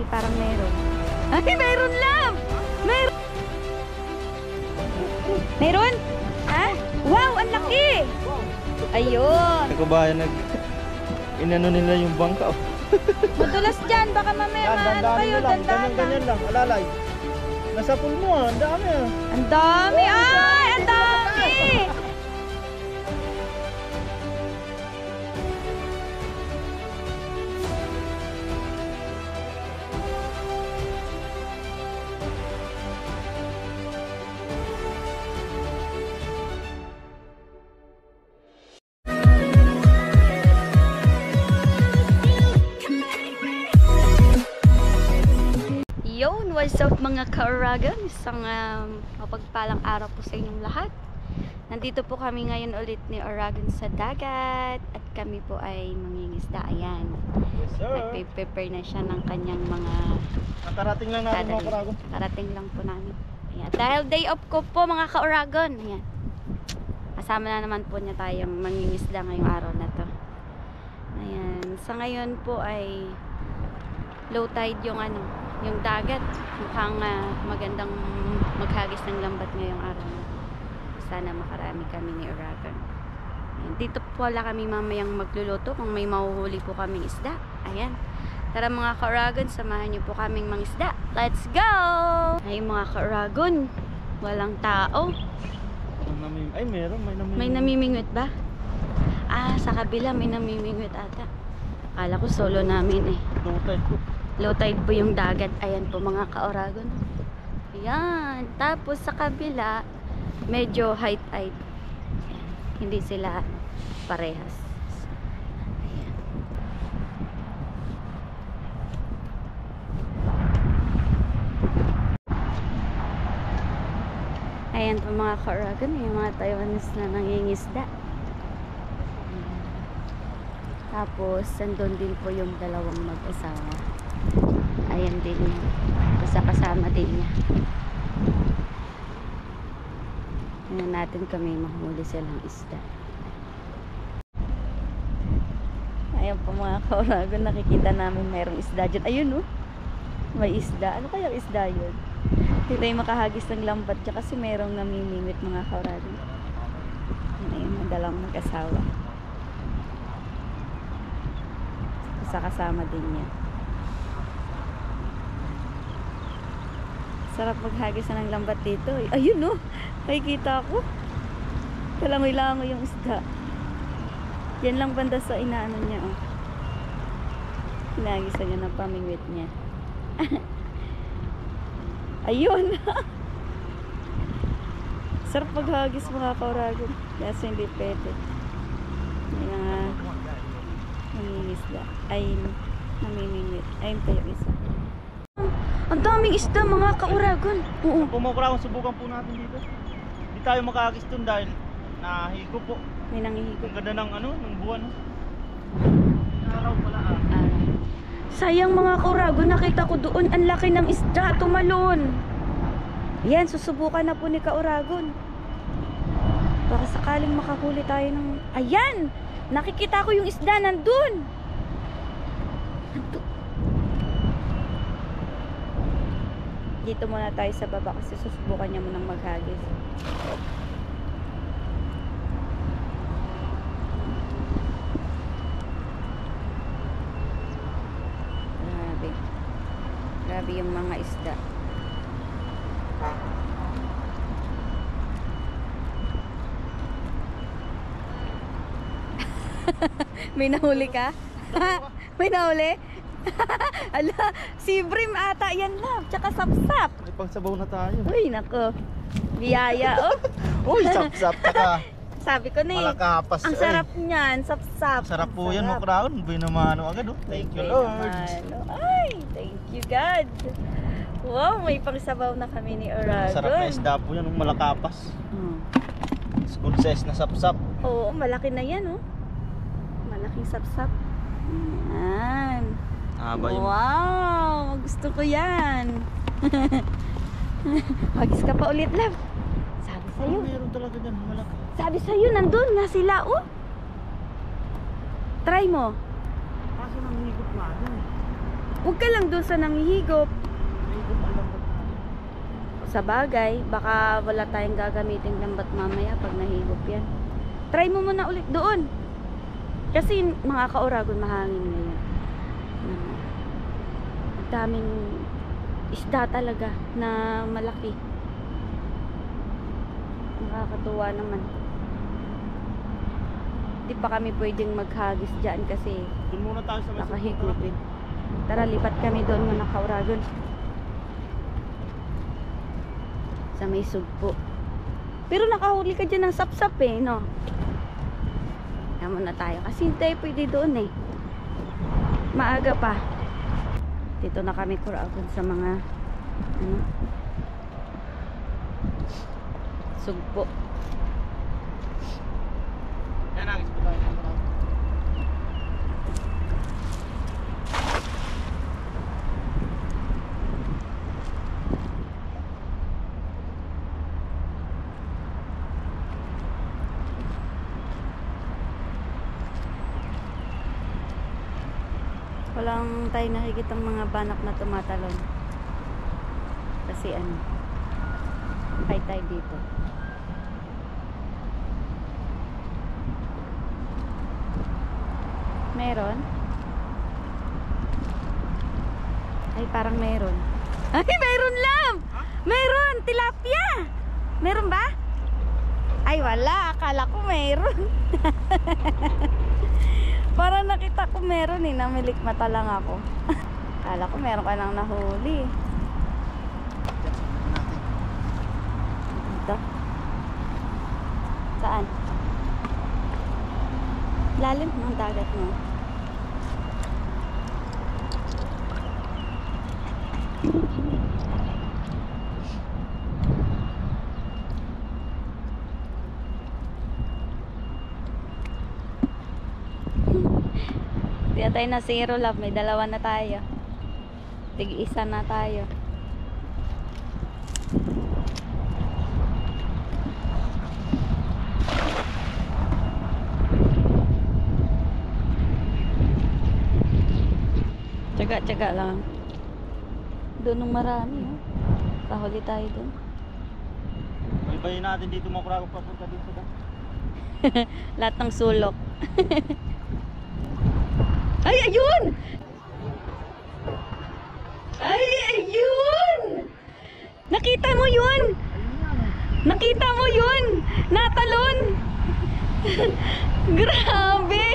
Ay, parang meron. Ay, meron lang! Meron! Meron? Ha? Wow, ang laki! Ayun! Kabayan inano nila yung bangka. Madulas dyan, baka mamaya ano kayo, dandahan ganyan lang, alalay. Nasa pool mo, ang dami. Ang dami! Ay, ang dami! Yon, what's up mga ka-Oragon? Isang mapagpalang araw po sa inyong lahat. Nandito po kami ngayon ulit ni Oragon sa dagat at kami po ay mangingisda. Ayan. Yes, sir. Nagpe-prepare na siya ng kanyang mga Nakarating lang natin mga Oragon. Karating lang po namin. Ayan. Dahil day off ko po mga ka-Oragon. Ayan. Kasama na naman po niya tayong mangingisda ngayong araw na to. Ayan. Sa ngayon po ay low tide yung yung dagat. Mukhang magandang maghagis ng lambat ngayong araw. Sana makarami kami ni Oragon. Ayan. Dito po wala kami mamayang magluluto kung may mahuhuli po kaming isda. Ayan. Tara mga ka-Oragon, samahan niyo po kaming mangisda. Let's go! Ay mga ka-Oragon, walang tao. Ay meron, May namimingwit ba? Ah, sa kabila may namimingwit ata. Akala ko solo namin eh. Low tide po yung dagat. Ayan po mga ka-Oragon. Ayan. Tapos sa kabila, medyo high tide. Ayan. Hindi sila parehas. Ayan. Ayan po mga ka-Oragon. Yung mga Taiwanese na nangingisda. Ayan. Tapos, nandun din po yung dalawang mag-asawa. Ayan din niya. Basta kasama din niya. Ayan natin kami mahuli silang isda. Ayan po mga ka-Oragon, nakikita namin mayroong isda dyan. Ayun oh, may isda. Ano kaya isda yun? Hindi tayo makahagis ng lambat dyan kasi mayroong namimingwit mga ka-Oragon. Ayan, ang dalawang mag-asawa. Basta kasama din niya. Sarap maghagis ng lambat dito. Ayun oh, nakikita ko. Kalangoy-langoy yung isda. Yan lang banda sa inaano niya oh. Hinagisan niya ng pamingwit niya. Ayun. Sarap maghagis mga ka-Oragon. Kasi hindi pwede. May mga nangingisda. Ay, namimingwit. Ayun pa yung isa. Ang daming isda mga ka-Oragon. Oo. Kung mga Oragon, subukan po natin dito. Hindi tayo makakagis dun dahil nahigo po. May nangihigo. Ang ganda ng ng buwan. Araw pala Sayang mga ka-Oragon, nakita ko doon ang laki ng isda, tumalon. Yan, susubukan na po ni ka-Oragon. Baka sakaling makahuli tayo ng... Ayan! Nakikita ko yung isda, nandun! Dito muna tayo sa baba kasi susubukan niya munang maghagis. Grabe yung mga isda. May nahuli ka? May nahuli? Ala, si Brim ata yan lang. Tsaka sapsap. May pagsabaw na tayo. Uy, nako. Biyaya, oh. Uy, sapsap. Tsaka sabi ko na eh. malakapas. Ang sarap niyan, sapsap. Sarap po yan mga Oragon. Binamano agad oh. Thank you Lord. Ay, thank you God. Wow, may pangsabaw na kami ni Oragon. Sarap na isda po yan, malakapas. Good size na sapsap. Oo, malaki na yan oh. Malaking sapsap. Yan. Wow, gusto ko yan. Hagis ka pa ulit, love. Sabi sa'yo. Meron talaga dyan, malaki. Sabi sa'yo, nandun nga sila oh. Try mo. Kaso nang higop natin eh. Huwag ka lang dun sa nangihigop. Higop ang lambot na. Sa bagay, baka wala tayong gagamitin lambat mamaya pag nahigop yan. Try mo muna ulit doon. Kasi mga ka-Oragon, mahangin ngayon. Ang daming isda talaga na malaki. Nakakatuwa naman. Hindi pa kami pwedeng maghagis dyan kasi Doon muna tayo sa may nakahigupin. Tara, lipat kami doon mga ka-Oragon. Sa may sugpo. Pero nakahuli ka dyan ng sapsap eh, no? Kaya muna tayo. Kasi hindi pwede doon eh. Maaga pa. Dito na kami ka-Oragon sa mga sugpo. Yan, nagis po tayo. Walang tayo nakikitang mga banak na tumatalon. Kasi high tide dito. Meron? Ay, parang meron. Ay, meron lang! Meron! Tilapia! Meron ba? Ay, wala. Akala ko meron. Parang nakita ko meron eh. Namilik mata lang ako. Akala ko meron ka nang nahuli. Dito. Saan? Lalim ng dagat mo. Di tayo na zero love. May dalawa na tayo. Tig-isa na tayo. Tsaga-tsaga lang. Doon nung marami, oh. Kahuli tayo doon. Baybayin natin dito mga Oragon papunta dito sa dam. Lahat ng sulok. Ay, ayun! Ay, ayun! Nakita mo yun? Nakita mo yun? Natalon! Grabe!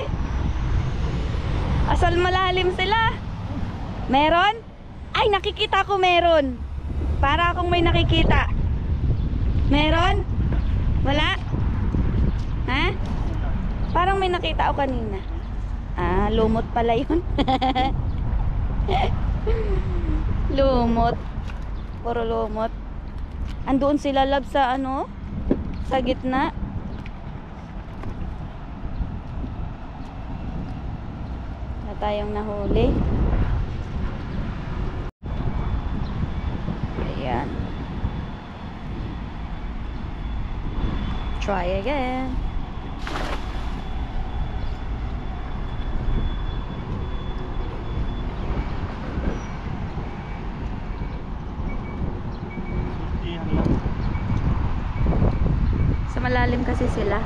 Asal malalim sila. Meron? Ay, nakikita ko meron. Para akong may nakikita. Meron? Wala? Ha? Parang may nakita ako kanina. Ah, lumot pala yun. Lumot. Puro lumot. Andoon sila lab sa sa gitna. Na tayong nahuli. Ayan. Try again. Iyan lang. Sa malalim kasi sila.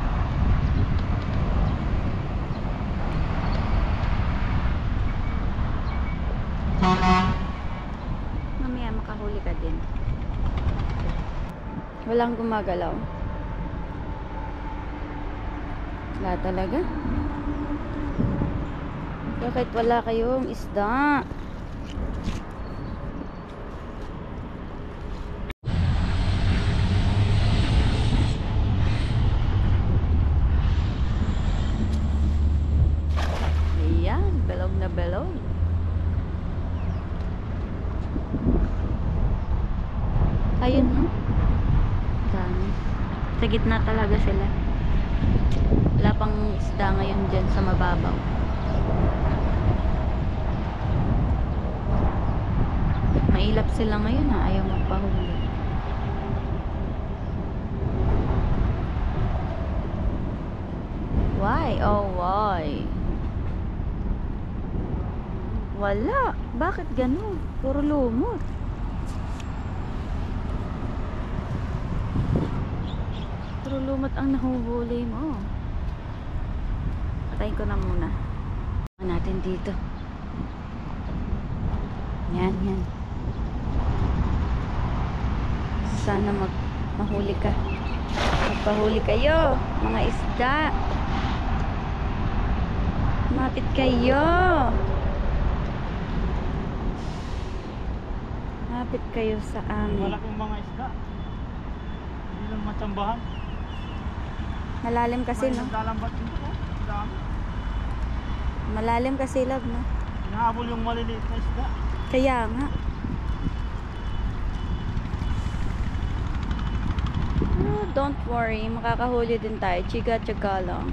Mamaya makahuli ka din. Walang gumagalaw. Wala talaga. Bakit wala kayong isda? Ayan, belog na belog. Ayun, no? Dami. Sa gitna talaga sila. Wala pang isda ngayon dyan sa mababaw. Mailap sila ngayon ha. Ayaw magpahuli. Why? Oh, why? Wala. Bakit ganun? Puro lumot. Puro lumot ang nahuhuli mo. Patayin ko na muna. Natin dito. Yan, yan. Sana mahuli ka. Magpahuli kayo, mga isda. Mapit kayo. Mapit kayo sa amin. Malaking mga isda. Hindi lang matsambahan. Malalim kasi, no? Naglalambat dito, no? Dami. Malalim kasi, love, no? Hinahabol yung maliliit na isda. Kaya nga. Oh, don't worry, makakahuli din tayo. Chiga-chiga lang.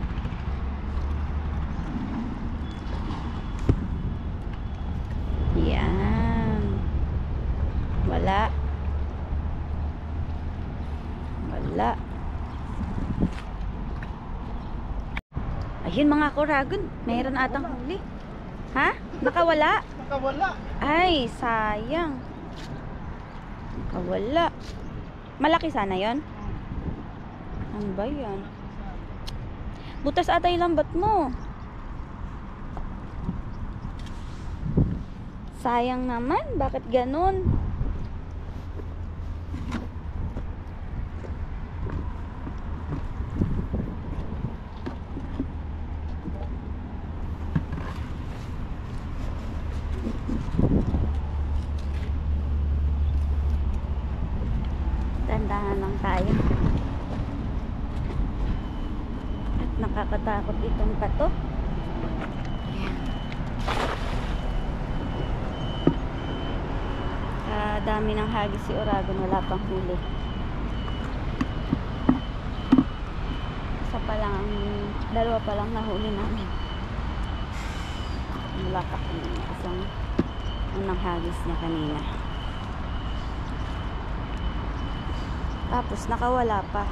Yan. Wala. Wala. Ayun mga kuragon, mayroon atang huli. Ha? Nakawala? Nakawala. Ay, sayang. Nakawala. Malaki sana yon. Ano ba yan? Butas ata yung lambat mo. Sayang naman. Bakit ganun? Tandahan lang tayo. At nakakatakot itong bato. Dami ng hagis si Oragon, wala pang huli. Isa pa lang, dalawa pa lang nahuli namin. Wala pa kung isang unang hagis niya kanina. Tapos nakawala pa.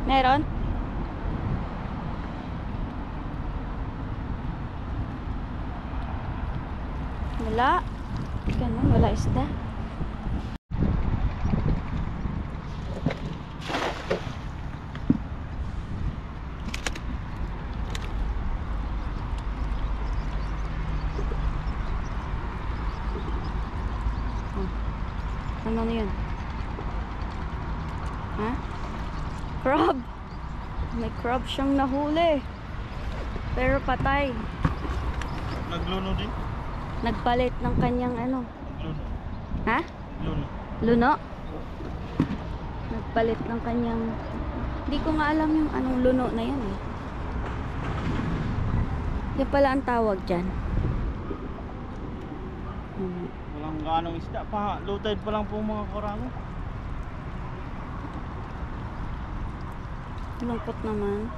Meron? Wala. Ganun, wala isda. Ano na yun? Ha? Crab! May crab siyang nahuli. Pero patay. Nagluno din. Nagpalit ng kanyang ano. Luno. Ha? Luno. Luno? Nagpalit ng kanyang... Hindi ko nga alam yung anong luno na yan eh. Yan pala ang tawag dyan. Walang ganong isda pa. Low tide pa lang po mga korango. Lungkot naman.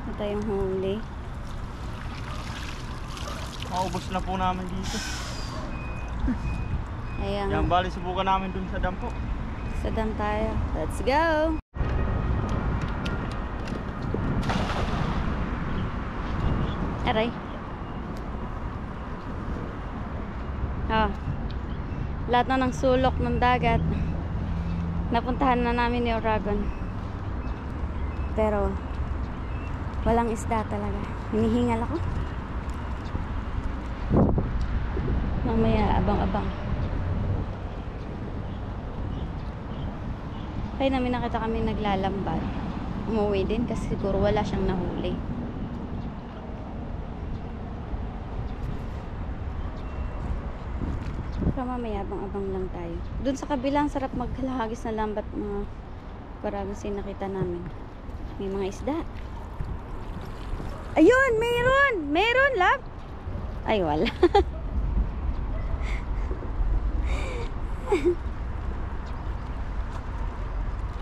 Na tayong huli. Maubos na po namin dito. Ayan. Yan, bali subukan namin dun sa dam po. Sa dam tayo. Let's go! Aray. Lahat na ng sulok ng dagat napuntahan na namin ni Oragon. Pero walang isda talaga. Hinihingal ako. Mamaya abang-abang. Kaya namin nakita kami naglalambad. Umuwi din kasi siguro wala siyang nahuli. Pero mamaya abang-abang lang tayo. Doon sa kabilang sarap maghalahagis na lambat mga parang sinakita namin. May mga isda. Ayun! Mayroon! Mayroon, love! Ay, wala.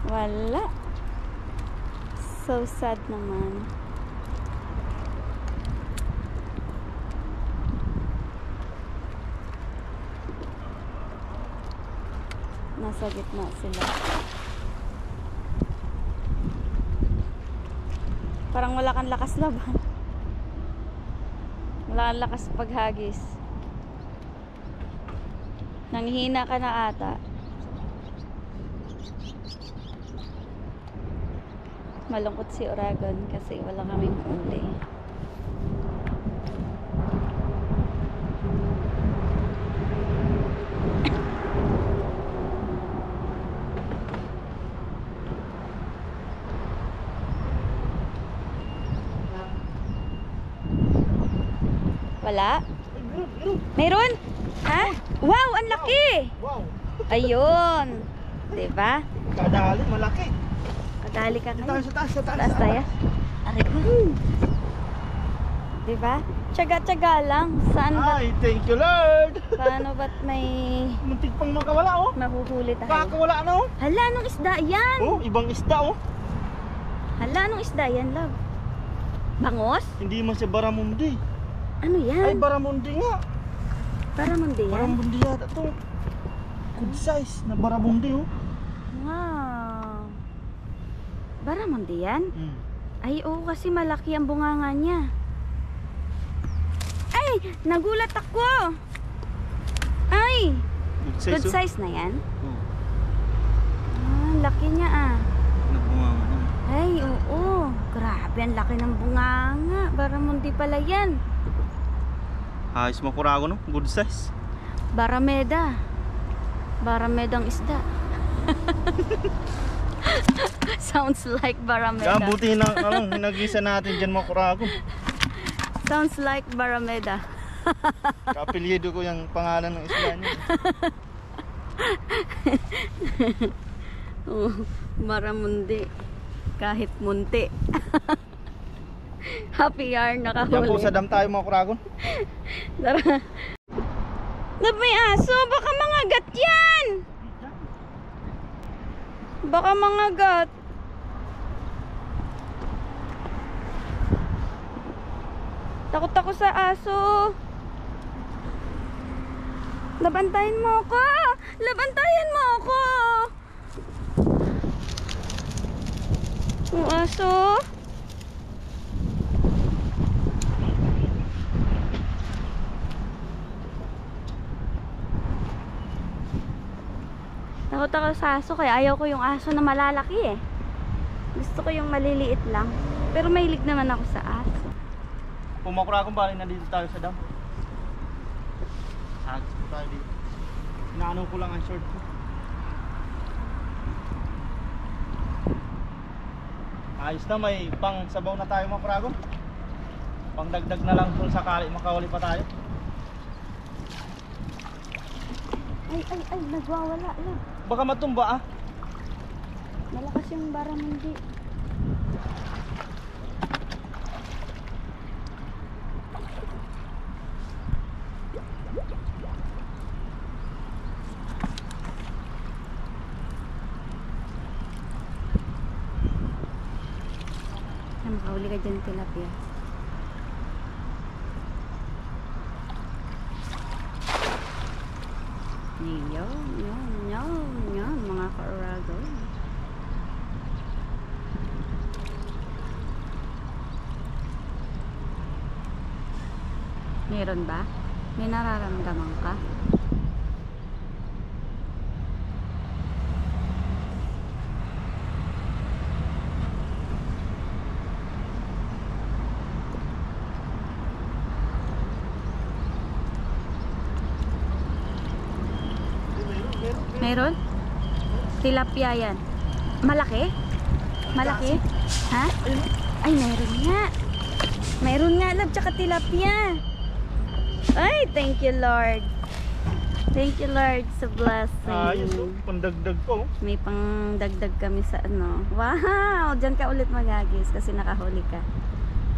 Wala. So sad naman. Nasa gitna sila. Parang wala kang lakas laban. Wala kang lakas paghagis. Nanghihina ka na ata. Malungkot si Oragon kasi wala kaming huli. Wala? Meron? Ha? Wow, ang laki! Wow. Ayun. Diba? Kadali, malaki. Kadali ka ngayon. Sa taas. Taas tayo. Aray ko. Diba? Tsaga-tsaga lang. Saan ba? Ay, thank you Lord. Paano ba't may Muntik pang makawala oh. mahuhuli tayo? Kakawala na oh. Hala, anong isda yan? Oh, ibang isda oh. Hala, anong isda yan, love? Bangos? Hindi man siya baramundi. Ano Ay, yan? baramundi nga. Baramundi yan? Baramundi yata to. Good size na baramundi oh. Wow. Baramundi yan? Hmm. Ay, oo, kasi malaki ang bunganga niya. Ay, nagulat ako. Ay, Good size good oh. size na yan? Oh. Ah, laki niya ah. Nagbunganga na. Ay, oo. Grabe, ang laki ng bunganga. Baramundi pala yan. Ayos makurago no? Good size. Barameda. Baramedang isda. Sounds like barameda. Kaya buti na hinagisa natin dyan makurago. Sounds like barameda. Kapilyedo ko yung pangalan ng isla niya. Oh, baramundi. Kahit munti. Happy yarn nakahuli. Yan po sa dam tayo makuragon. Tara. Love, may aso. Baka mangagat yan. Baka mangagat. Takot ako sa aso. Labantayan mo ako. Labantayan mo ako. Ang aso. Takot ako sa aso kaya ayaw ko yung aso na malalaki eh. Gusto ko yung maliliit lang. Pero mahilig naman ako sa aso. Kung makuragon bali na dito tayo sa dam. Agos po tayo dito. Inaano ko lang ang short ko. Ayos na, may pang sabaw na tayo makuragon. Pang dagdag na lang kung sakali makawali pa tayo. Ay, nagwawala lang. Baka matumba ah. Malakas yung baramundi. Makahuli ka dyan tilapia. Yan, mga ka-orago. Meron ba? May nararamdaman ka? Meron? Tilapia yan. Malaki? Malaki? Ha? Ay, meron nga. Meron nga, love, tsaka tilapia. Ay, thank you, Lord. Thank you, Lord, sa blessing. Ayos oh, pandagdag po. May pangdagdag kami sa ano. Wow! Diyan ka ulit magagis kasi nakahuli ka.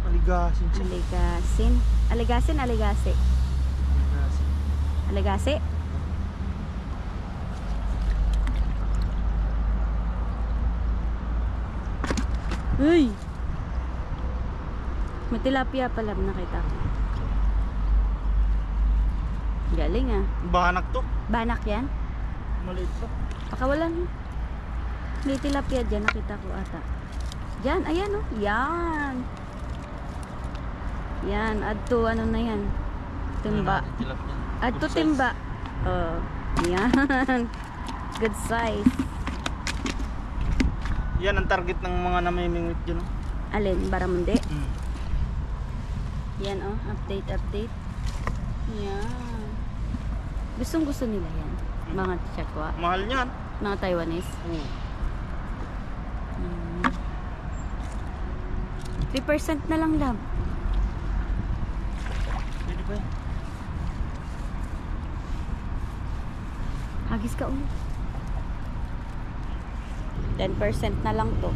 Aligasin siya. Aligasin. Aligasin, aligasi. Aligasi? Uy! May tilapia pala nakita ko. Galing ah. Bahanak to. Banak yan? Maliit pa. Baka wala. May tilapia dyan nakita ko ata. Diyan, ayan oh. Yan. Yan, add to ano na yan. Timba. Add to timba. Oh, yan. Good size. Yan ang target ng mga namimingwit dyan. Alin, Baramundi? Mm. Yan oh, update. Yan. Gustong gusto nila yan. Mga Chakwa. Mahal niyan. Mga Taiwanese. 3% na lang lang. Pwede ba yan? Hagis ka ulit. 10% na lang to.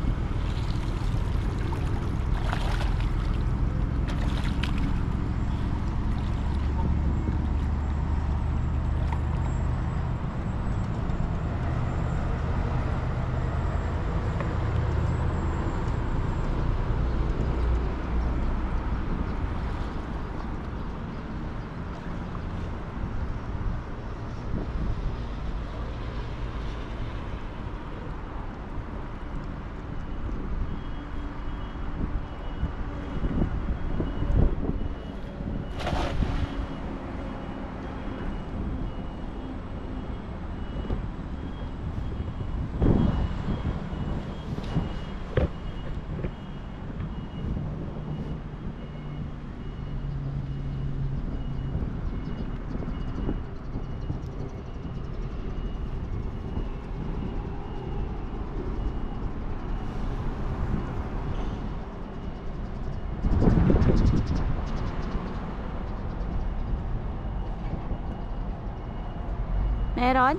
Meron?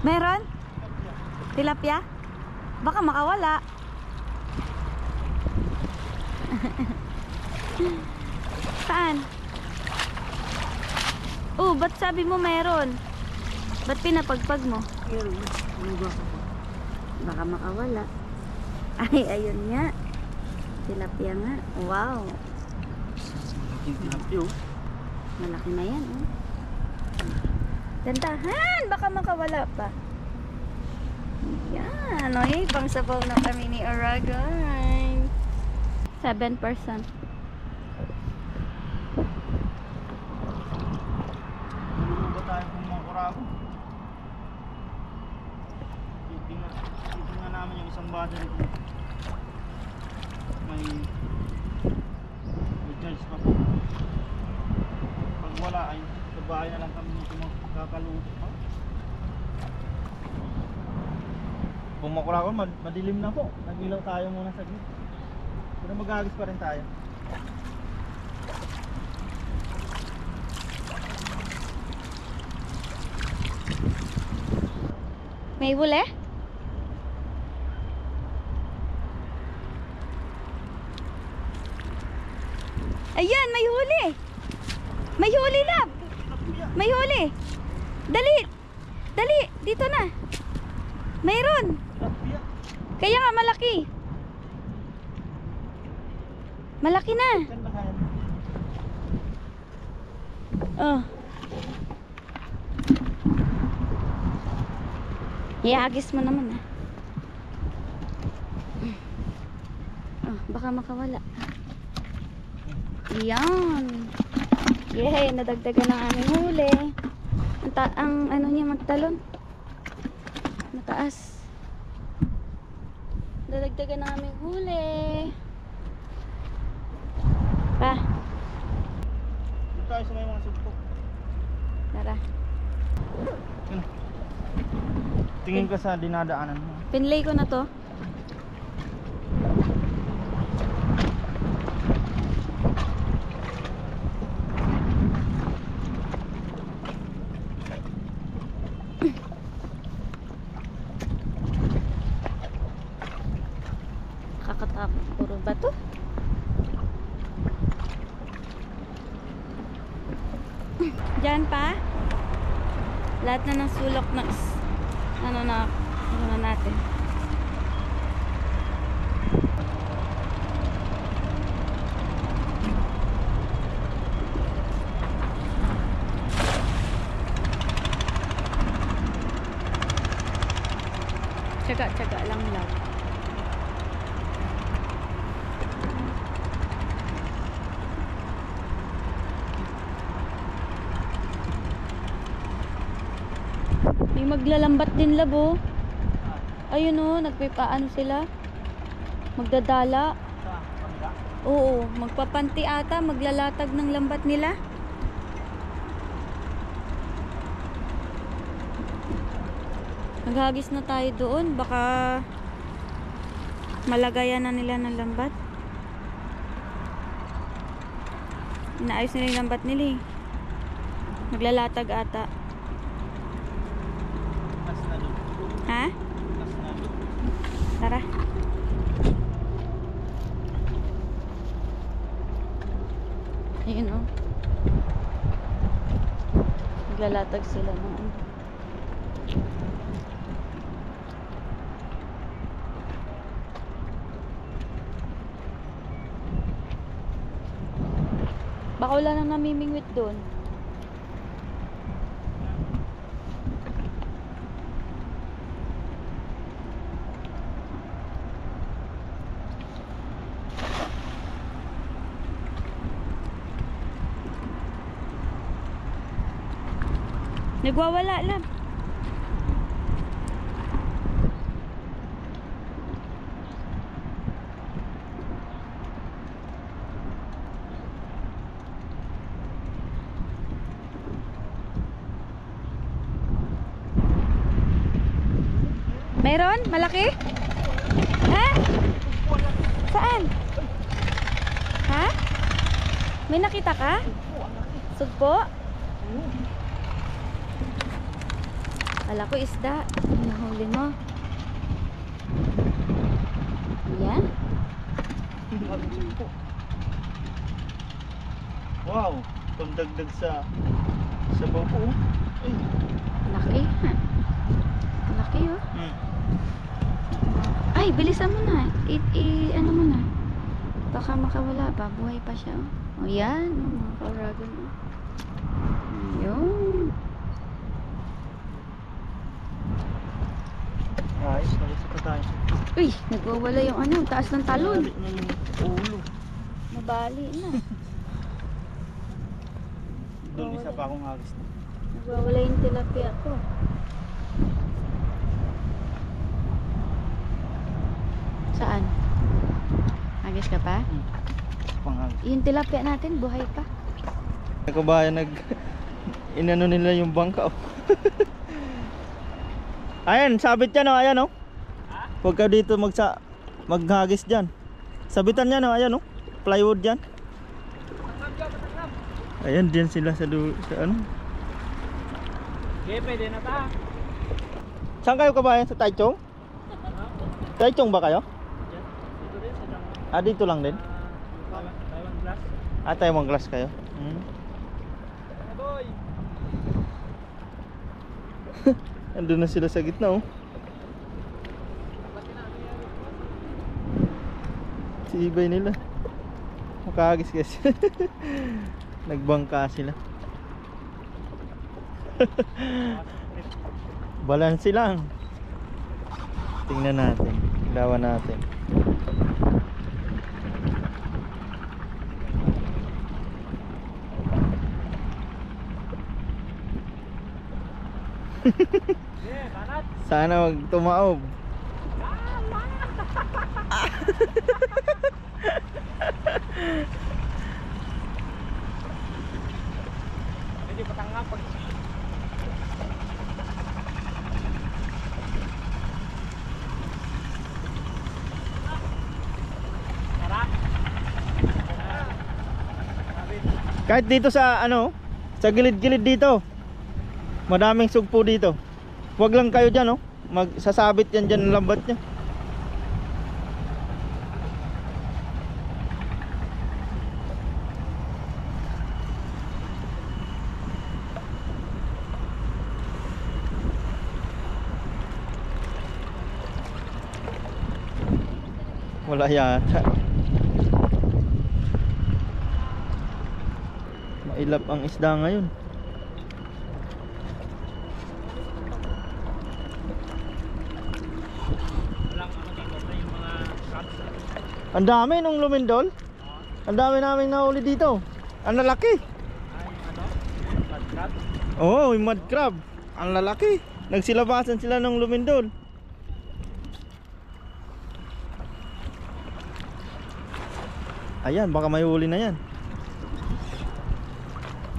Meron? Tilapia? Baka makawala. Saan? Oh, ba't sabi mo meron? Ba't pinapagpag mo? Baka makawala. Ay, ayun nga. Tilapia nga. Wow. Malaki na yan, oh. Dandahan! Baka makawala pa. Yan, oy. Pangsabaw na kami ni Aragon. 7%. Ano ba tayo kung mga kurago? Titingnan namin yung isang battery ko. May charge pa po. Pag wala ay sa bahay na lang kami nito magkakaluto pa. Kung makurago, madilim na po. Nagilaw tayo muna sa grid. Pero mag-agis pa rin tayo. May huli? Ayan, may huli. May huli, lab. May huli. Dali. Dali, dito na. Mayroon. Kaya nga malaki. Malaki na. Oh. Ihagis mo naman, ah. Oh, baka makawala. Yan. Yay, nadagdagan ng aming huli. Ang ano niya magtalon. Mataas. Nadagdagan ng aming huli. Pa. Dito tayo sa may mga sugpok. Tara. Tingin ka sa dinadaanan mo. Pinlay ko na to. Kakatakot, puro bato. Diyan pa. Lahat na ng sulok na ano na natin. Tsaga-tsaga lang lang. May maglalambat din labo. Ayun o, nagpipaano sila. Magdadala. Sa kanila. Oo, magpapanti ata, maglalatag ng lambat nila. Naghagis na tayo doon, baka malagayan na nila ng lambat. Inaayos nila yung lambat nila eh. Maglalatag ata. Mas na doon. Ha? Mas na doon. Tara. Ayun o. Maglalatag sila ng ano. Baka wala nang namimingwit doon. Nagwawala lang. Meron? Malaki? Ha? Saan? Ha? May nakita ka? Sugpo? Kala ko isda. Nahuli mo. Yan? Wow, pagdagdag sa bangko. Laki. Laki oh. Hmm. Ay, bilisan mo na. Ano mo na. Baka makawala pa. Buhay pa siya oh. O yan. Mga kauragon oh. Yun. Ayos, nalisa pa tayo. Uy, nagwawala yung ano. Taas ng talon. Nabali na yung ulo. Nabali na. Doon isa pa akong agis na. Nagwawala yung tilapia ko. Saan? Agis ka pa? Isa pang agis. Yung tilapia natin, buhay pa. Kabayan inano nila yung bangka oh. Ayan, sabit yan oh, ayan oh. Huwag ka dito maghagis dyan. Sabitan yan oh, ayan oh. Plywood yan. Ayan, diyan sila sa ano. Okay, pwede na ta. Saan kayo kabayan? Sa Taichung? Taichung ba kayo? Dito din sa Taiwan. Ah, dito lang din? Taiwan Glass. Ah, Taiwan Glass kayo? Boy! Andun na sila sa gitna oh. Si ibay nila. Makahagis guys. Nagbangka sila. Balansi lang. Tingnan natin. Ilawan natin. Yeah, banat. Sana wag tumaob. Pwede patangap pag Tara. Kahit dito sa ano, sa gilid-gilid dito. Madaming sugpo dito. Huwag lang kayo diyan oh. Magsasabit yan diyan ng lambat niya. Wala yata. Mailap ang isda ngayon. Ang dami nung lumindol. Ang dami naming nahuli dito. Ang lalaki. Ay, ano? Mud crab. Oo, yung mud crab. Ang lalaki. Nagsilabasan sila ng lumindol. Ayan, baka may huli na yan.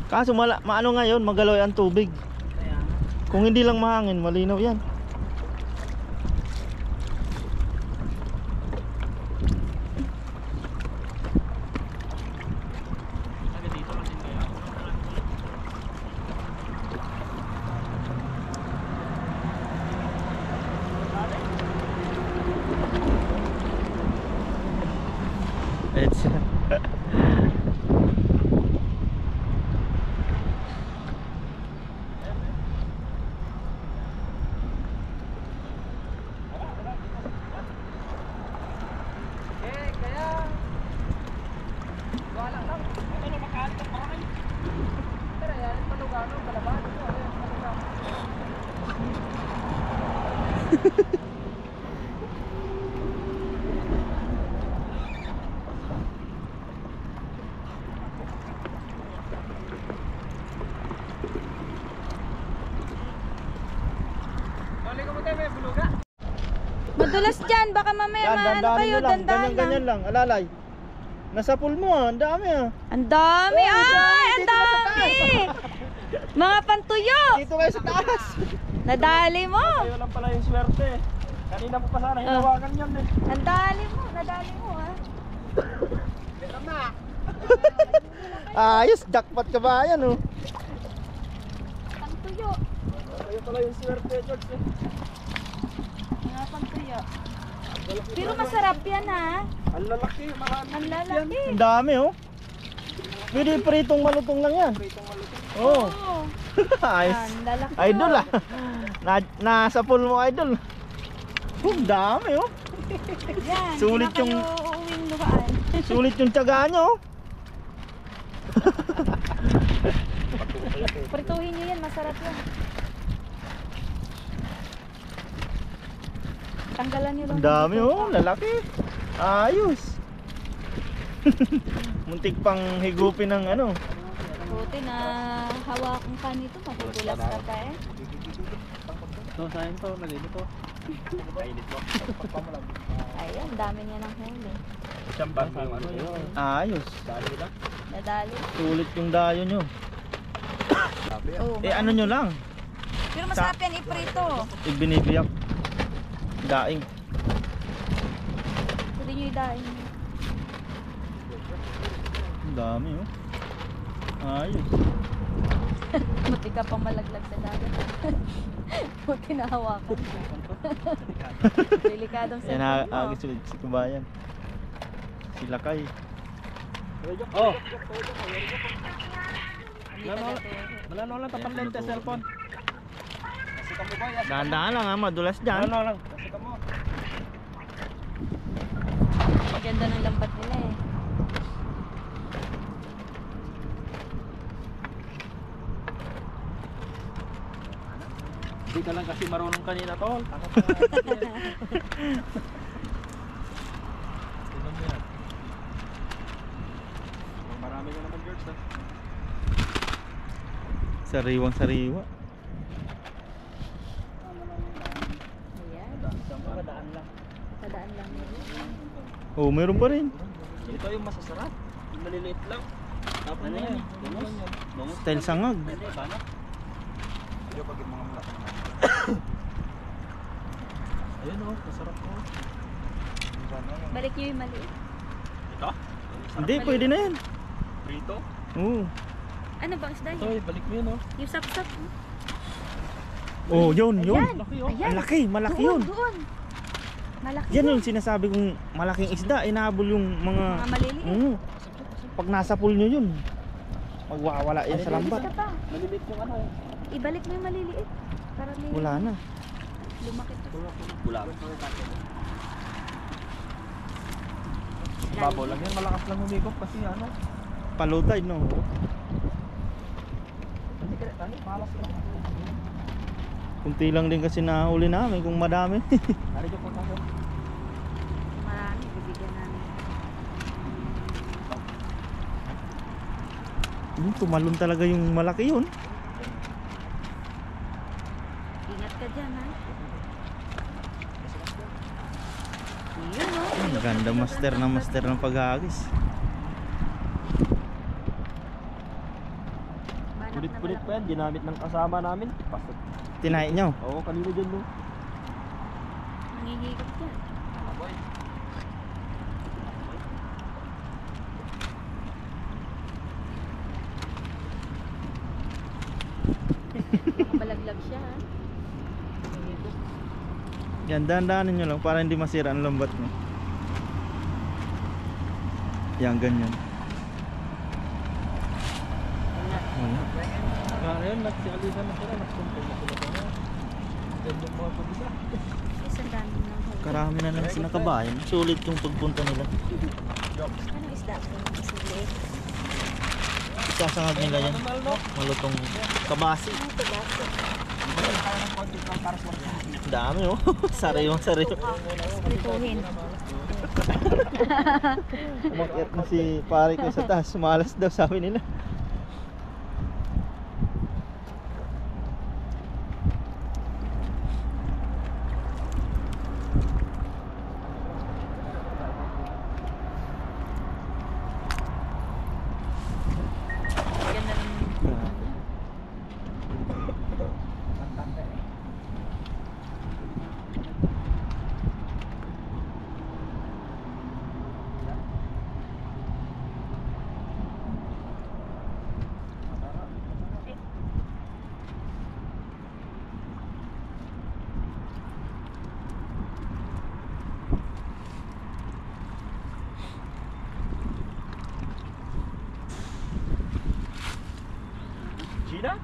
Kaso maano ngayon, magalaw ang tubig. Kaya nga. Kung hindi lang mahangin, malinaw yan. Taga dito kasi kaya. It's Eh, kaya. Wala lang. Ano makalit ang bahay? Tara, yan. Palugano, palaban. Balik ko mo tayo, may buluga. Madulas dyan, baka mamaya yan, maano dandanin kayo, nyo lang. dandahan lang. Ganyan lang, alalay. Nasa pool mo ang dami ah. Ang dami! Oh, Ay, ang dito na sa dami! Mga pantuyo! Dito kayo sa taas. Nadali mo! Kayo lang pala yung swerte. Kanina po pa sana hinawakan yan eh. Ang dali mo, nadali mo ha. Ayos, jackpot ka ba yan oh. Pantuyo. Kayo pala yung swerte, George eh. Mga pantuyo. Pero masarap yan ha. Ang lalaki, marami. Ang lalaki. Ang dami oh. Pwede pritong malutong lang yan. Pritong malutong. Oo. Oo. Ayos. Ang lalaki. Idol ah. Nasa pool mo idol. Ang dami oh. Yan, Sulit hindi na yung- kayo uuwing luhaan. Sulit yung tiyagaan nyo oh. Prituhin nyo yan, masarap yan. Tanggalan nyo lang. Ang dami oh, lalaki. Ayos. Muntik pang higupin ng ano. Buti na hawakan ka nito, magugulas ka pa eh. No, saan to? Nalili to. Kainit to. Ayun, dami niya ng huli. Siyambang ano yun. Ayos. Dali lang. Nadali. Sulit yung dayo nyo. Oo, Eh ano nyo lang, pero masarap yan iprito. ibinibiyak. Daing. Pwede nyo idahin. Ang dami oh. Ayos. Buti ka pang malaglag sa dagat. Buti na hawakan mo. Delikadong Yan cellphone mo. agis ulit si Kubayan. Sila kay. Oh, Hindi taga to. malano lang tapat lente cellphone. Nasikan mo ba? Dahan-dahan lang ha, madulas dyan. Malano lang. Nasikan mo. Ganda ng lambat nila eh. Hindi ka lang kasi marunong kanina tol. Takot ka. Tingnan mo yan. Marami ka naman George ah. Sariwang sariwa. Ayan, Padaan lang. padaan lang nila. Oh, meron pa rin. Ito yung masasarap. Yung maliliit lang. Tapos ano yan? Bangus. Bangus. Style sangag. Hindi, banat. Hindi pag yung mga malaki. Ayun oh, masarap oh. Balik nyo yung maliit. Ito? Hindi, pwede na yan. Prito? Oo. Ano bang isda Ito, yun? balik mo yun oh. Yung sapsap. Oh, yun, yun. Ayan. Laki oh. Ayan. Ang laki, malaki Doon, yun. doon. Malaki Yan yun. yung sinasabi kong malaking isda, inahabol yung mga... Mga maliliit. Pag nasa pool nyo yun, magwawala yan sa lambat. Isa pa. Maliliit yung ano eh. Ibalik mo yung maliliit. Para may Wala na. lumakit pa. Bulag. Babaw lang yan, malakas lang humigop kasi ano. Palutay, no? Hindi ka ano, malas lang. Kunti lang din kasi nahuli namin kung madami. Hari ko po tayo. Marami, bibigyan namin. Tumalon talaga yung malaki yun. Ingat ka dyan, ha? Yun, oh. Maganda master ng paghagis. Banak na Kulit-kulit malaki. pa yan, ginamit ng kasama namin. Pasok. Tinahi nyo. Oo, kanina dyan no. Nangihigop dyan. Nakabalaglag siya, ha? Yan, dahan-dahanin nyo lang para hindi masira ang lambat nyo. Yan, ganyan. Wala. Kaya yun, nagsialisan na sila, nagsumpay na sila pa nga. Ganda mga pag-isa. Isang dami ng huli. Karami na lang sinakabayan. Sulit yung pagpunta nila. Anong isda po? Isuli? Sasangag nila yan. Malutong kabasi. Ang tabas. Dami oh. Sariwang sariw. Prituhin. Umakyat na si pare ko sa taas. Malas daw sabi nila. Ganda ng... Gina?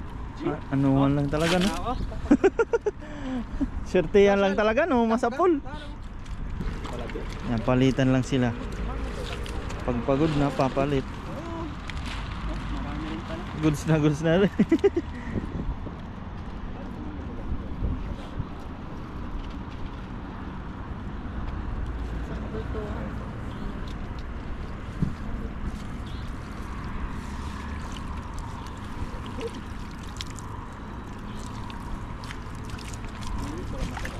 Anuhan lang talaga no. Ako? Swertihan lang talaga no. Masapol. Palagi. Yan, palitan lang sila. Pagpagod na, papalit. Marami rin pa na. Goods na rin. Bultuhan.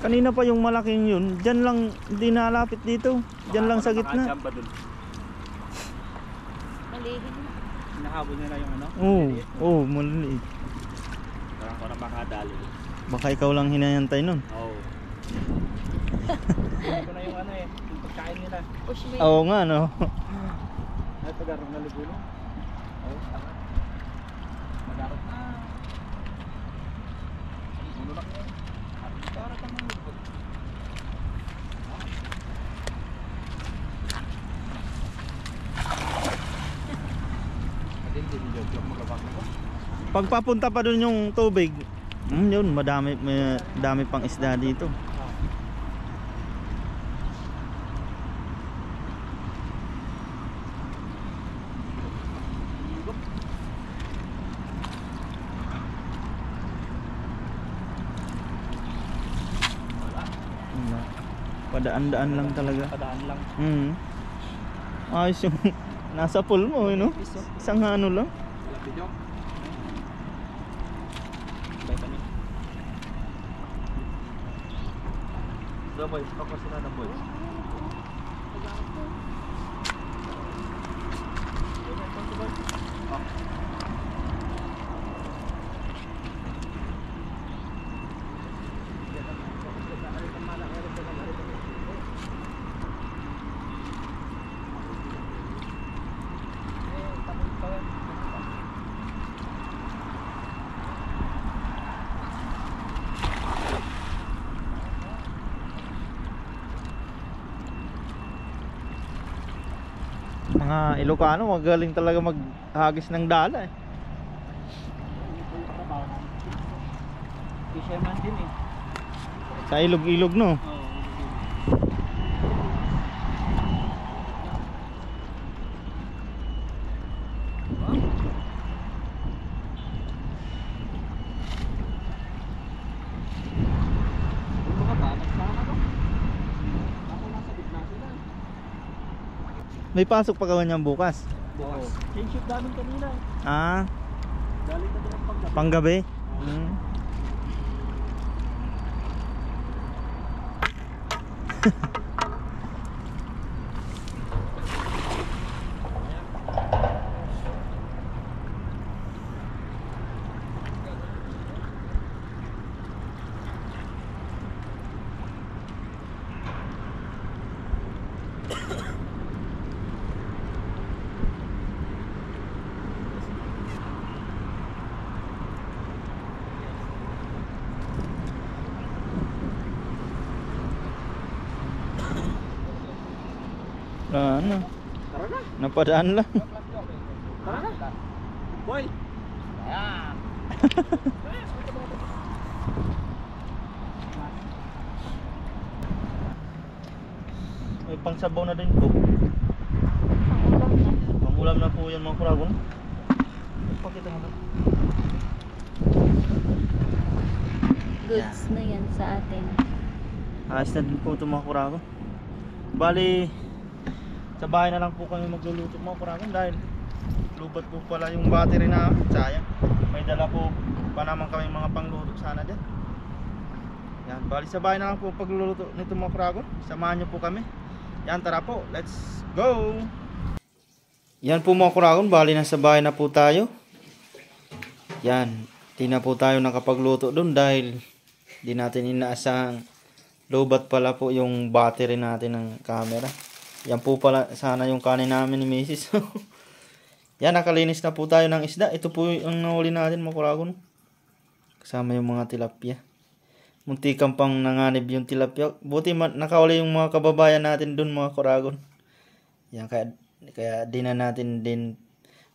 Kanina pa yung malaking yun. Diyan lang, hindi nalapit dito. Diyan lang sa gitna. Nakachamba dun. Malihin na. Hinahabol nila yung ano? Oo, oh, maliliit. Parang ko na makadali. Baka ikaw lang hinahantay nun. Oo. Hindi ko na yung ano eh, yung pagkain nila. Push me. Oo nga no. Ay, pag-arong na libo no? Oo, tama. Mag-arong na. Ulo lang yun. Para kang mga libo. Hindi joke magabak na ko. Pagpapunta pa dun yung tubig, yun, may dami pang isda dito. Wala. Padaan-daan lang talaga. Padaan lang. Ayos yung nasa pool mo, no? Isang ano lang. Malapit yun. Vitamin. So boys, ako sila ng boys. Mga Ilocano, magaling talaga maghagis ng dala eh. Fisherman din eh. Sa ilog-ilog no. Oo. May pasok pa kawan niyan bukas. Bukas. Change shift namin kanina. Ah, Galing kami ng panggabi. panggabi. Hmm. Ano? Tara na. Napadaan lang. Tara na. Boy. Ayan. May pangsabaw na din po. Pangulam na. Pangulam na po yan mga kuragon. Pakita mo lang. Goods na yan sa atin. Ayos na din po ito mga kuragon. Bali, sa bahay na lang po kami magluluto mga kuragon dahil lubat po pala yung battery na sayang. May dala po pa naman kami mga pangluto sana dyan. Yan, bali sa bahay na lang po pagluluto nito mga kuragon. Samahan nyo po kami. Yan, tara po, let's go! Yan po mga kuragon, bali nasa bahay na po tayo. Yan, di na po tayo nakapagluto dun dahil di natin inaasahang lobat pala po yung battery natin ng camera. Yan po pala sana yung kanin namin ni Mrs. Yan, nakalinis na po tayo ng isda. Ito po yung nahuli natin mga kuragon. Kasama yung mga tilapia. Muntikan pang nanganib yung tilapia. Buti nakahuli yung mga kababayan natin dun mga kuragon. Yan, kaya di na natin din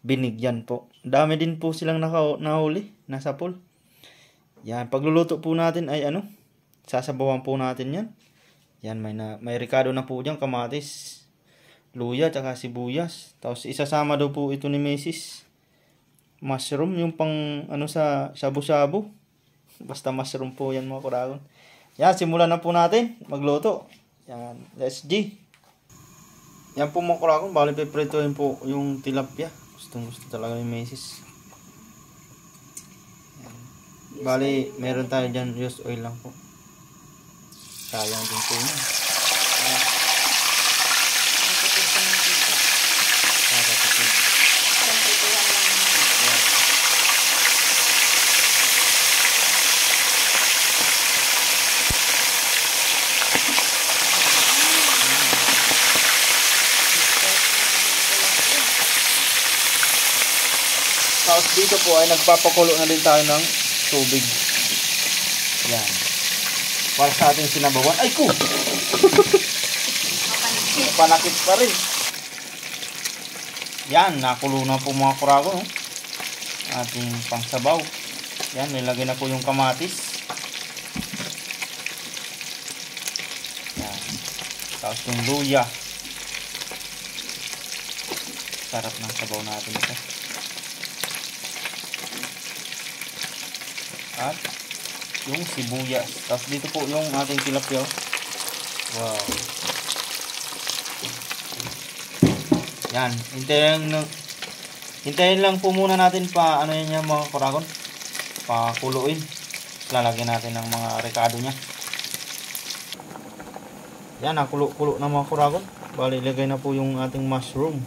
binigyan po. Dami din po silang nahuli. Nasa pool. Yan, pagluluto po natin ay sasabawan po natin yan. Yan, may ricado na po dyan, kamatis, luya, tsaka sibuyas. Tapos isasama daw po ito ni Mrs. Mushroom, yung pang sa shabu-shabu. Basta mushroom po yan mga kuragon. Yan, simulan na po natin magluto. Yan, let's G. Yan po mga kuragon, bali piprituhin po yung tilapia. Gustong gusto talaga ni Mrs. Yan. Bali, meron tayo dyan, used oil lang po. Sayang din po yun. Tapos dito po ay nagpapakulo na din tayo ng tubig. Yan. Para sa ating sinabawan. Ay ko! Panakit pa rin. Yan, nakulo na po mga kuragon. Ating pangsabaw. Yan, nilagay na po yung kamatis. Yan. Tapos yung luya. Sarap ng sabaw natin ito. At yung sibuyas. Tapos dito po yung ating tilapia. Wow. Yan. Hintayin lang po muna natin pa yun yung mga kuragon. Pakuluin. Lalagyan natin ng mga rekado nya. Yan. Nakulo-kulo na mga kuragon. Bali, ilagay na po yung ating mushroom.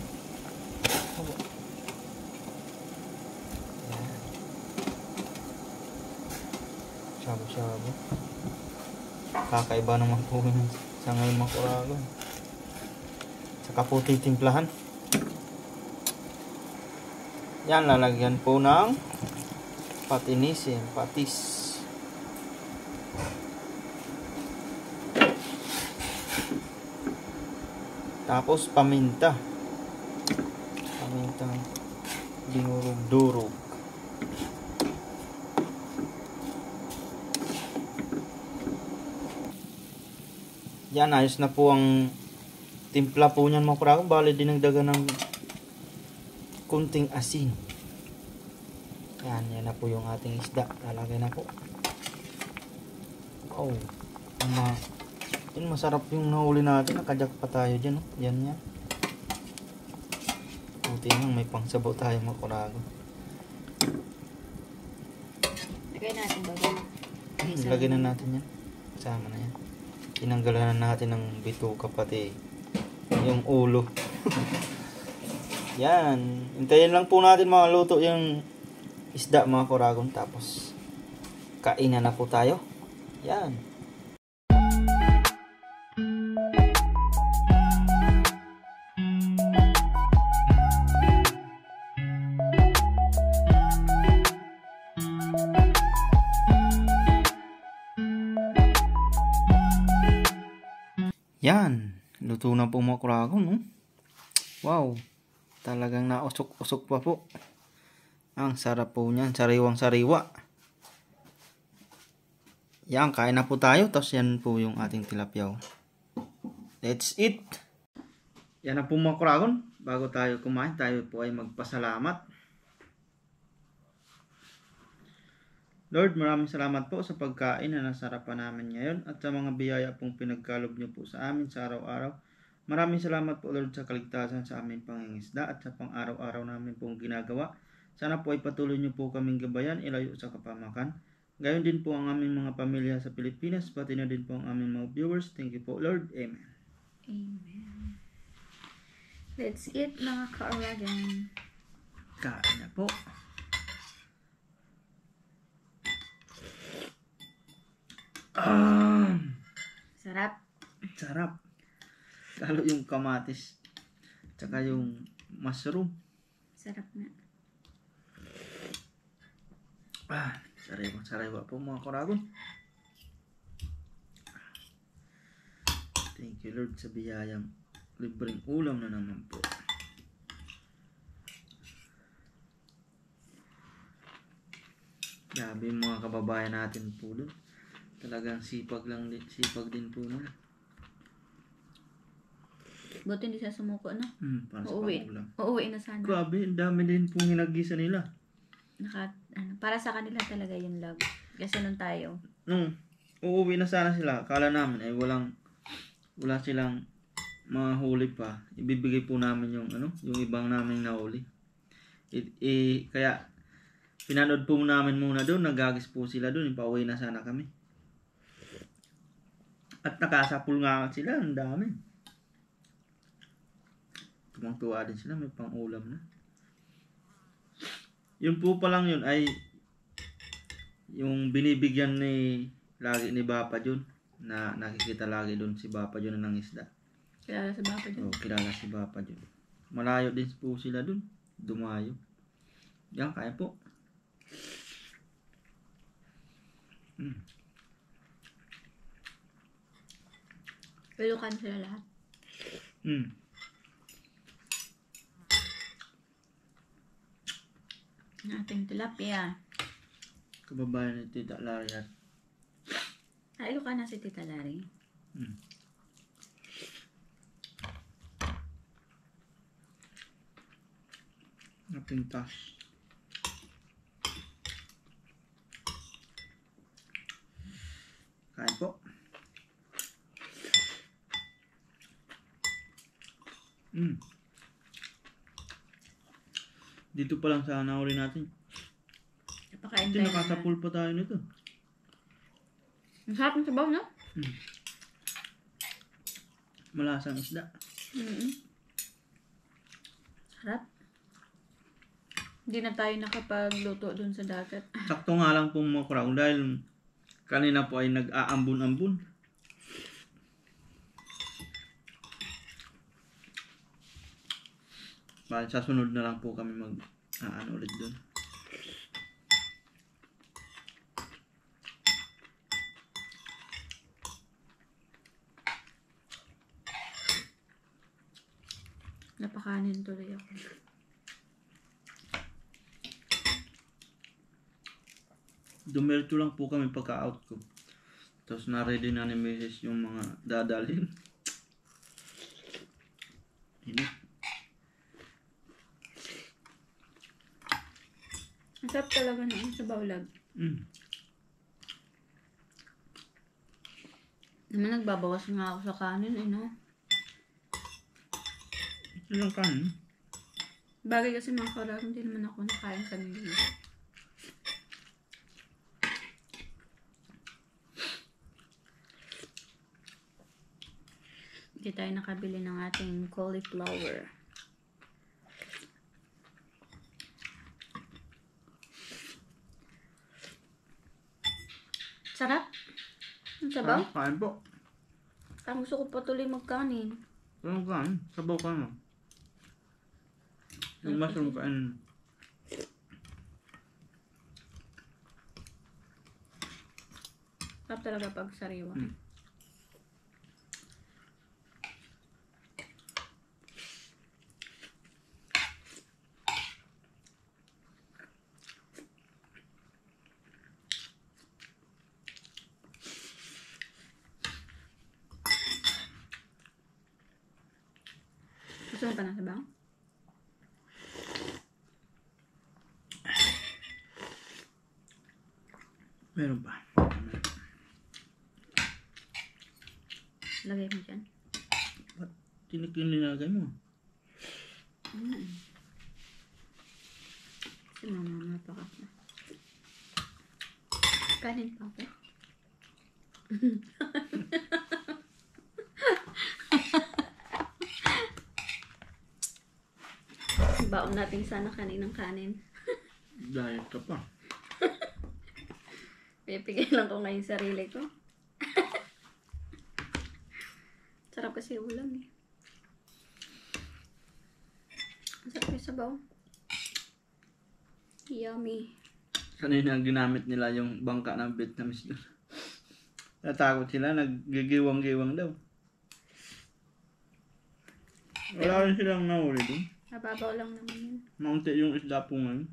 Shabu-shabu. Kakaiba naman po yun sa ngayon mga kuragon. Saka po titimplahan. Yan, lalagyan po ng patinisin, patis. Tapos paminta. Pamintang dinurog-durog. Yan, ayos na po ang timpla po niyan mga kuragon. Bali, dinagdagan ng kunting asin. Yan na po yung ating isda. Lalagay na po. Oh, masarap yung nahuli natin. Nakajak pa tayo dyan. Yan. Buti lang may pangsabaw tayo mga kuragon. Lagay natin ba ba? Lagyan na natin yan. Kasama na yan. Tinanggalan na natin ng bituka pati yung ulo. Yan. Hintayin lang po natin maluto yung isda mga kuragon. Tapos kainan na po tayo. Yan. Yan. Luto na po mga kuragon, no? Wow. Talagang nausok-usok pa po. Ang sarap po niyan. Sariwang-sariwa. Yan. Kain na po tayo. Tapos yan po yung ating tilapyaw. Let's eat. Yan na po mga kuragon. Bago tayo kumain, tayo po ay magpasalamat. Lord, maraming salamat po sa pagkain na nasarapan namin ngayon at sa mga biyaya pong pinagkaloob niyo po sa amin sa araw-araw. Maraming salamat po Lord sa kaligtasan sa aming pangingisda at sa pang-araw-araw namin pong ginagawa. Sana po ay patuloy niyo po kaming gabayan, ilayo sa kapamakan. Gayon din po ang aming mga pamilya sa Pilipinas, pati na din po ang aming mga viewers. Thank you po Lord. Amen. Amen. Let's eat mga ka-Oragon. Kain na po. Sarap. Sarap. Lalo yung kamatis. Tsaka yung mushroom. Sarap na. Sariwa po mga kuragon. Thank you Lord sa biyayang libreng ulam na naman po. Grabe yung mga kababayan natin po doon. Talagang sipag din po nila. Buti hindi siya sumuko, no? Para sa pangulam. Uuwi na sana. Grabe, ang dami din pong hinagisa nila. Para sa kanila talaga yung love. Kasi nung tayo. Nung uuwi na sana sila, akala namin ay wala silang mahuli pa. Ibibigay po namin yung ibang namin nahuli. Kaya pinanood po namin muna doon, nagagis po sila doon, pauwi na sana kami. At nakasapul nga sila, ang dami. Tumang-tuwa din sila, may pang-ulam na. Yun po pa lang yun ay yung binibigyan lagi ni Bapa Jun, na nakikita lagi doon si Bapa Jun na nangisda. Kilala si Bapa Jun? Oo, kilala si Bapa Jun. Malayo din po sila doon. Dumayo. Yan, kaya po. Pelukan sila lahat. Ang ating tilapia. Kababayan ni Tita Lariat. Ilocan na si Tita Lari. Napintas. Kain po. Dito pa lang sa nahuli natin. Napakain Kasi tayo. nakasapul pa tayo nito. Ang sarap ng sabaw, no? Malasang isda. Sarap. Hindi na tayo nakapagluto dun sa dagat. Sakto nga lang pong mga kuragon dahil kanina po ay nag-aambun-ambun. Bali sa sunod na lang po kami ulit doon. Napakanin tuloy ako. Dumiretso lang po kami pagka-out ko. Tapos na-ready na ni Mrs. yung mga dadalhin. Ang sarap talaga ng sabaw lag. Naman nagbabawas nga ako sa kanin, no? Ito yung kanin. Bagay kasi mga kaurag, hindi naman ako nakain kanina. Hindi tayo nakabili ng ating cauliflower. Sarap. Ang sabaw. Kain po. Ang gusto ko patuloy magkanin. Ano kain? Sabaw ka na. Yung mushroom kain. Sarap talaga pag sariwa. Gusto mo pa ng sabaw? Meron pa. Lagay mo dyan. Tinik yung linagay mo. Kasi mamamapa ka na. Kanin pa ako. Baon natin sana kaninang kanin. Diet ka pa. Pipigay lang ko ngayon sarili ko. Sarap kasi ulam eh. Ang sarap yung sabaw. Yummy. Kanina ginamit nila yung bangka ng Vietnamese doon. Natakot sila, naggigiwang-giwang daw. Wala rin silang nahuli doon. Mababaw lang naman yun. Maunti yung isda po ngayon.